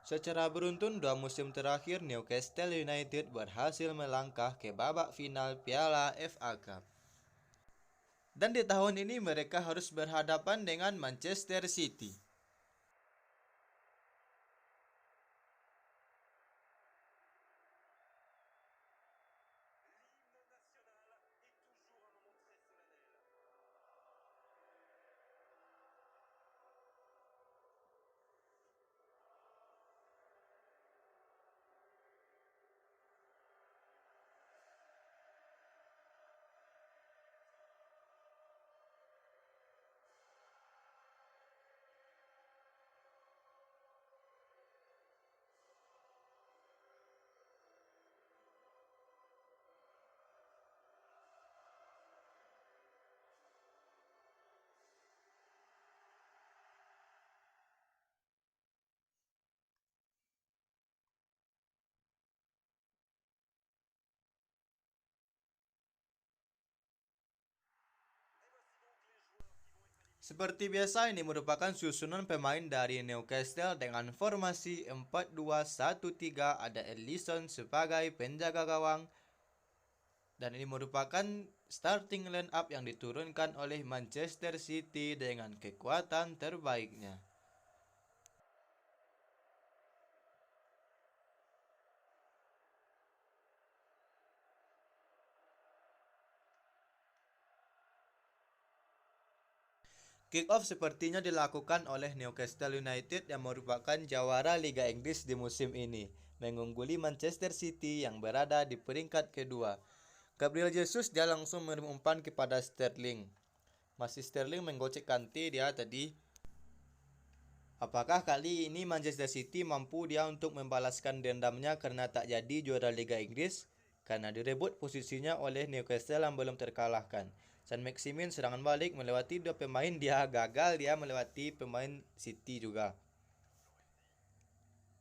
Secara beruntun, dua musim terakhir Newcastle United berhasil melangkah ke babak final Piala FA Cup. Dan di tahun ini mereka harus berhadapan dengan Manchester City. Seperti biasa, ini merupakan susunan pemain dari Newcastle dengan formasi 4-2-1-3. Ada Alisson sebagai penjaga gawang, dan ini merupakan starting line up yang diturunkan oleh Manchester City dengan kekuatan terbaiknya. Kick off sepertinya dilakukan oleh Newcastle United yang merupakan jawara Liga Inggris di musim ini, mengungguli Manchester City yang berada di peringkat kedua. Gabriel Jesus dia langsung mengirim umpan kepada Sterling. Masih Sterling menggocek Kante dia tadi. Apakah kali ini Manchester City mampu dia untuk membalaskan dendamnya karena tak jadi juara Liga Inggris? Karena direbut posisinya oleh Newcastle yang belum terkalahkan. Saint-Maximin serangan balik melewati dua pemain, dia gagal dia melewati pemain City juga.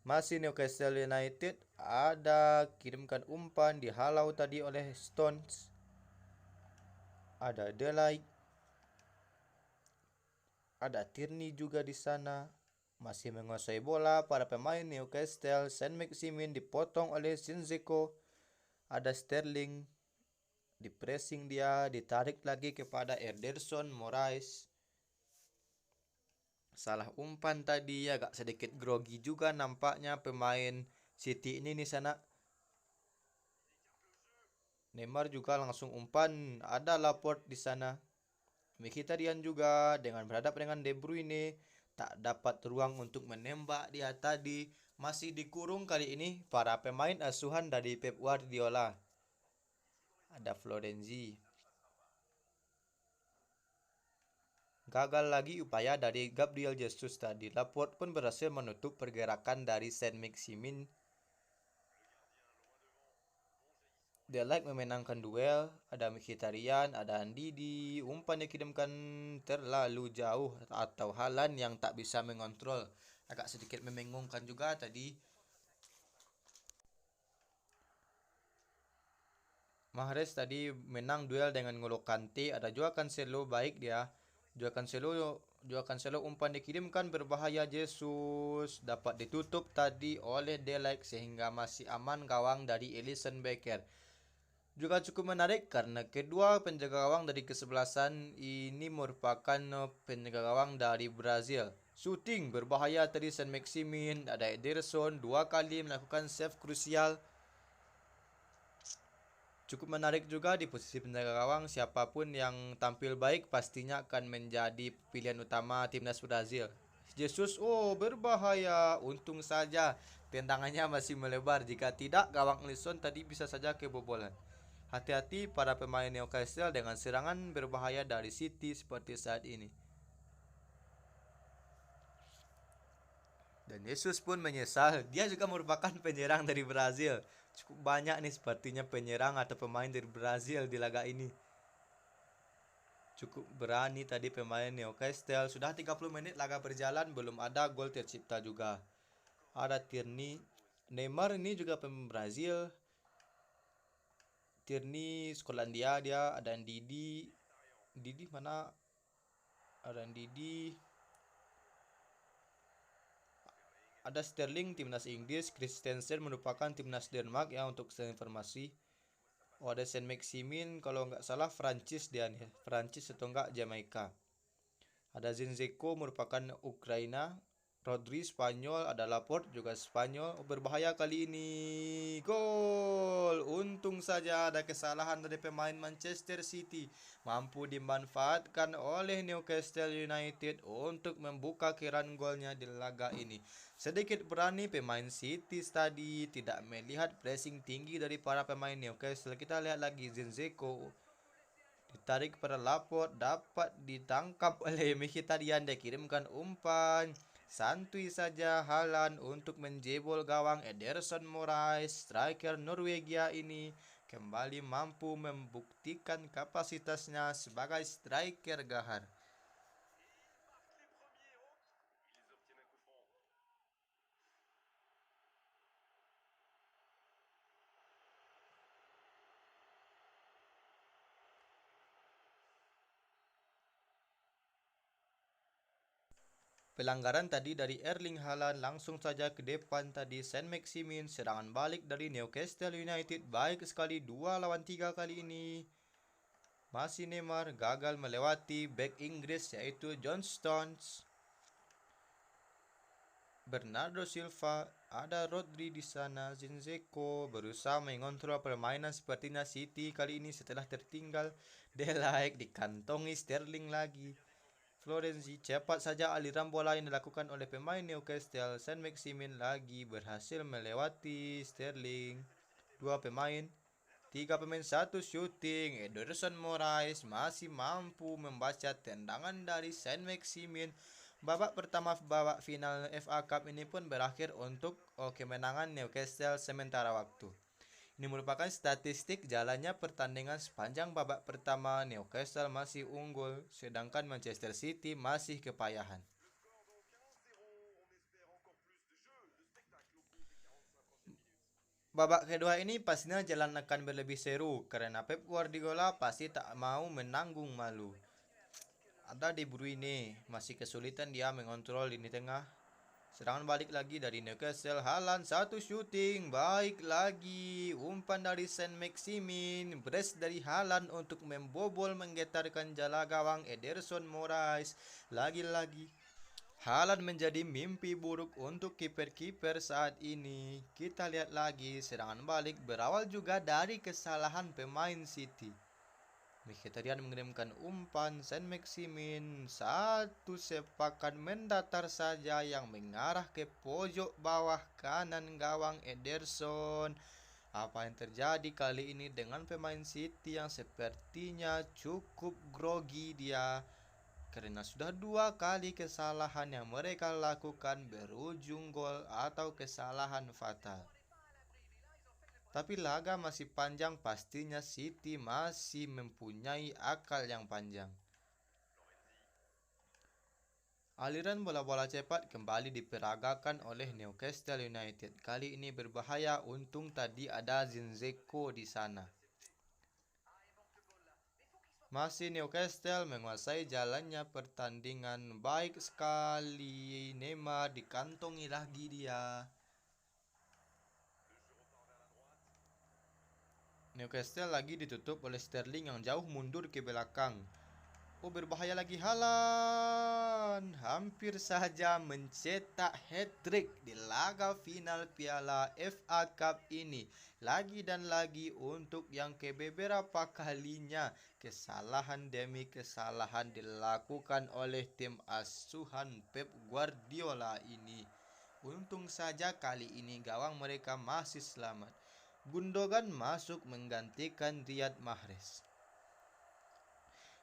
Masih Newcastle United, ada kirimkan umpan dihalau tadi oleh Stones. Ada Delight, ada Tierney juga di sana. Masih menguasai bola para pemain Newcastle. Saint-Maximin dipotong oleh Shinzeko. Ada Sterling, di pressing dia, ditarik lagi kepada Ederson Moraes. Salah umpan tadi, agak sedikit grogi juga nampaknya pemain City ini di sana. Neymar juga langsung umpan, ada Laporte di sana. Mkhitaryan juga dengan berhadap dengan De Bruyne tak dapat ruang untuk menembak dia tadi. Masih dikurung kali ini para pemain asuhan dari Pep Guardiola. Ada Florenzi. Gagal lagi upaya dari Gabriel Jesus tadi. Laporte pun berhasil menutup pergerakan dari Saint-Maximin. Dia like memenangkan duel. Ada Mkhitaryan, ada Ndidi. Umpan dikirimkan terlalu jauh atau Haaland yang tak bisa mengontrol. Agak sedikit membingungkan juga tadi. Mahrez tadi menang duel dengan N'Golo Kante. Ada juga Cancelo, baik dia. Juga Cancelo umpan dikirimkan berbahaya. Jesus dapat ditutup tadi oleh Delight sehingga masih aman gawang dari Alisson Becker. Juga cukup menarik karena kedua penjaga gawang dari kesebelasan ini merupakan penjaga gawang dari Brazil. Shooting berbahaya tadi Saint-Maximin. Ada Ederson dua kali melakukan save krusial. Cukup menarik juga di posisi penjaga gawang, siapapun yang tampil baik pastinya akan menjadi pilihan utama timnas Brazil. Jesus, oh berbahaya, untung saja tendangannya masih melebar, jika tidak gawang Alisson tadi bisa saja kebobolan. Hati-hati para pemain Newcastle dengan serangan berbahaya dari City seperti saat ini. Dan Jesus pun menyesal, dia juga merupakan penyerang dari Brazil. Cukup banyak nih sepertinya penyerang atau pemain dari Brazil di laga ini. Cukup berani tadi pemain Newcastle. Sudah 30 menit laga berjalan, belum ada gol tercipta juga. Ada Tierney, Neymar ini juga pemain Brazil. Tierney Skotlandia dia, ada Ndidi. Ndidi mana? Ada Ndidi. Ada Sterling timnas Inggris, Christensen merupakan timnas Denmark ya untuk informasi. Oh, ada Saint Maximin kalau nggak salah Prancis dia nih, Prancis atau enggak Jamaika. Ada Zinchenko merupakan Ukraina, Rodri Spanyol, ada Laporte juga Spanyol. Oh, berbahaya kali ini. Gol. Untung saja ada kesalahan dari pemain Manchester City. Mampu dimanfaatkan oleh Newcastle United untuk membuka keran golnya di laga ini. Sedikit berani pemain City tadi tidak melihat pressing tinggi dari para pemain Newcastle. Kita lihat lagi Zinchenko ditarik pada Laporte, dapat ditangkap oleh Mkhitaryan, dikirimkan umpan. Santuy saja Haaland untuk menjebol gawang Ederson Moraes. Striker Norwegia ini kembali mampu membuktikan kapasitasnya sebagai striker gahar. Pelanggaran tadi dari Erling Haaland, langsung saja ke depan tadi Saint Maximin. Serangan balik dari Newcastle United baik sekali 2 lawan 3 kali ini. Masih Neymar gagal melewati bek Inggris yaitu John Stones. Bernardo Silva, ada Rodri di sana. Zinchenko berusaha mengontrol permainan sepertinya City kali ini setelah tertinggal. De Ligt dikantongi Sterling lagi. Florenzi, cepat saja aliran bola yang dilakukan oleh pemain Newcastle. Saint Maximin lagi berhasil melewati Sterling. 2 pemain, 3 pemain, 1 shooting. Ederson Moraes masih mampu membaca tendangan dari Saint Maximin. Babak pertama babak final FA Cup ini pun berakhir untuk kemenangan Newcastle sementara waktu. Ini merupakan statistik jalannya pertandingan sepanjang babak pertama. Newcastle masih unggul, sedangkan Manchester City masih kepayahan. Babak kedua ini pastinya jalan akan berlebih seru karena Pep Guardiola pasti tak mau menanggung malu. Ada De Bruyne, masih kesulitan dia mengontrol lini tengah. Serangan balik lagi dari Newcastle. Haaland 1 shooting. Baik lagi. Umpan dari Saint Maximin. Brace dari Haaland untuk membobol menggetarkan jala gawang Ederson Moraes. Lagi-lagi Haaland menjadi mimpi buruk untuk kiper-kiper saat ini. Kita lihat lagi serangan balik berawal juga dari kesalahan pemain City. Mkhitaryan mengirimkan umpan. Saint Maximin satu sepakan mendatar saja yang mengarah ke pojok bawah kanan gawang Ederson. Apa yang terjadi kali ini dengan pemain City yang sepertinya cukup grogi dia, karena sudah 2 kali kesalahan yang mereka lakukan berujung gol atau kesalahan fatal. Tapi laga masih panjang, pastinya City masih mempunyai akal yang panjang. Aliran bola-bola cepat kembali diperagakan oleh Newcastle United. Kali ini berbahaya, untung tadi ada Zinchenko di sana. Masih Newcastle menguasai jalannya pertandingan. Baik sekali, Neymar dikantongi lagi dia. Newcastle lagi ditutup oleh Sterling yang jauh mundur ke belakang. Oh, berbahaya lagi Haaland. Hampir saja mencetak hat-trick di laga final Piala FA Cup ini. Lagi dan lagi untuk yang kebeberapa kalinya kesalahan demi kesalahan dilakukan oleh tim asuhan Pep Guardiola ini. Untung saja kali ini gawang mereka masih selamat. Gundogan masuk menggantikan Riyad Mahrez.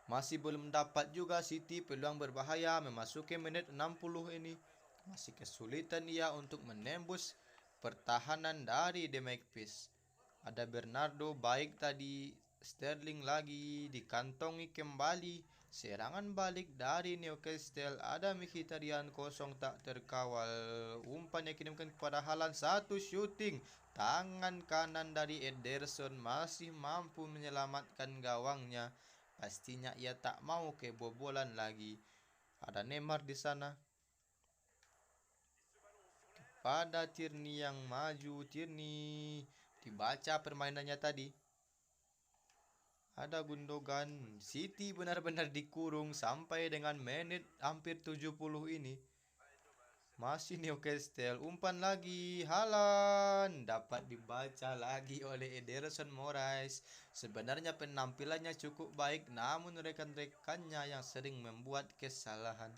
Masih belum dapat juga City peluang berbahaya memasuki menit 60 ini. Masih kesulitan ia untuk menembus pertahanan dari The Magpies. Ada Bernardo baik tadi. Sterling lagi dikantongi kembali. Serangan balik dari Newcastle. Ada Mkhitaryan kosong tak terkawal. Umpan yang kirimkan kepada Haaland. 1 shooting. Tangan kanan dari Ederson masih mampu menyelamatkan gawangnya. Pastinya ia tak mau kebobolan lagi. Ada Neymar di sana. kepada Tierney yang maju. Tierney dibaca permainannya tadi. Ada Gundogan. City benar-benar dikurung sampai dengan menit hampir 70 ini. Masih Newcastle, umpan lagi, Haaland dapat dibaca lagi oleh Ederson Moraes. Sebenarnya penampilannya cukup baik, namun rekan-rekannya yang sering membuat kesalahan.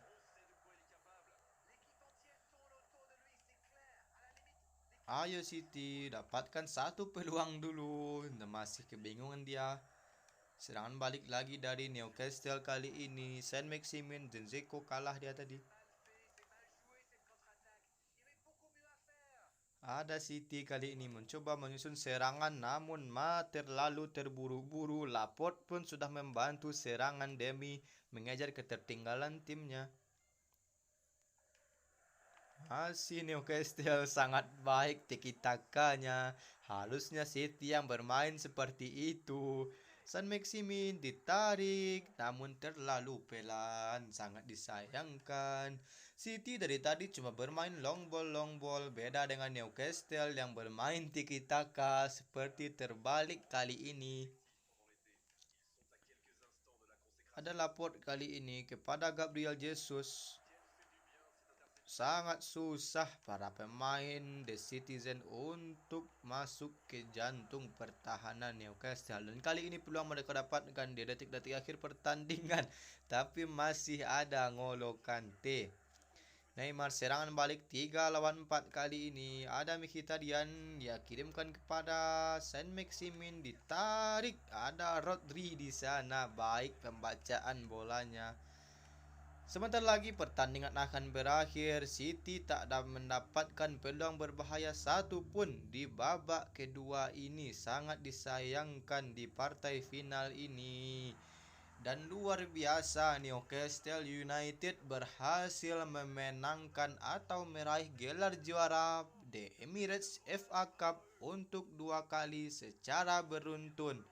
Ayo City, dapatkan satu peluang dulu. Masih kebingungan dia. Serangan balik lagi dari Newcastle kali ini. Saint-Maximin dan Zeko kalah dia tadi. Ada City kali ini mencoba menyusun serangan, namun terlalu terburu-buru. Laporte pun sudah membantu serangan demi mengejar ketertinggalan timnya. Masih Newcastle sangat baik tiki-takanya. Halusnya City yang bermain seperti itu. Saint-Maximin ditarik, namun terlalu pelan, sangat disayangkan. City dari tadi cuma bermain long ball, beda dengan Newcastle yang bermain tiki-taka seperti terbalik kali ini. Ada Laporte kali ini kepada Gabriel Jesus. Sangat susah para pemain The Citizen untuk masuk ke jantung pertahanan Newcastle. Dan kali ini peluang mereka dapatkan di detik-detik akhir pertandingan. Tapi masih ada N'Golo Kante. Neymar serangan balik 3 lawan 4 kali ini. Ada Mkhitaryan, ya kirimkan kepada Saint-Maximin, ditarik. Ada Rodri di sana. Baik pembacaan bolanya. Sebentar lagi pertandingan akan berakhir. City tak mendapatkan peluang berbahaya satu pun di babak kedua ini. Sangat disayangkan di partai final ini. Dan luar biasa, Newcastle United berhasil memenangkan atau meraih gelar juara The Emirates FA Cup untuk 2 kali secara beruntun.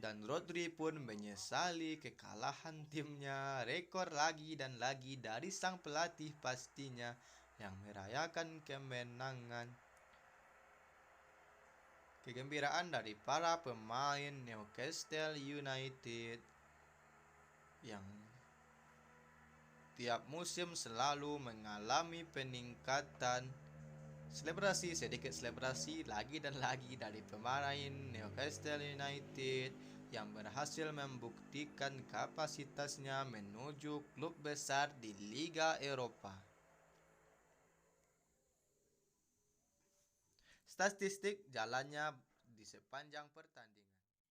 Dan Rodri pun menyesali kekalahan timnya. Rekor lagi dan lagi dari sang pelatih pastinya yang merayakan kemenangan. Kegembiraan dari para pemain Newcastle United yang tiap musim selalu mengalami peningkatan. Sedikit selebrasi lagi dan lagi dari pemain Newcastle United yang berhasil membuktikan kapasitasnya menuju klub besar di Liga Eropa. Statistik jalannya di sepanjang pertandingan.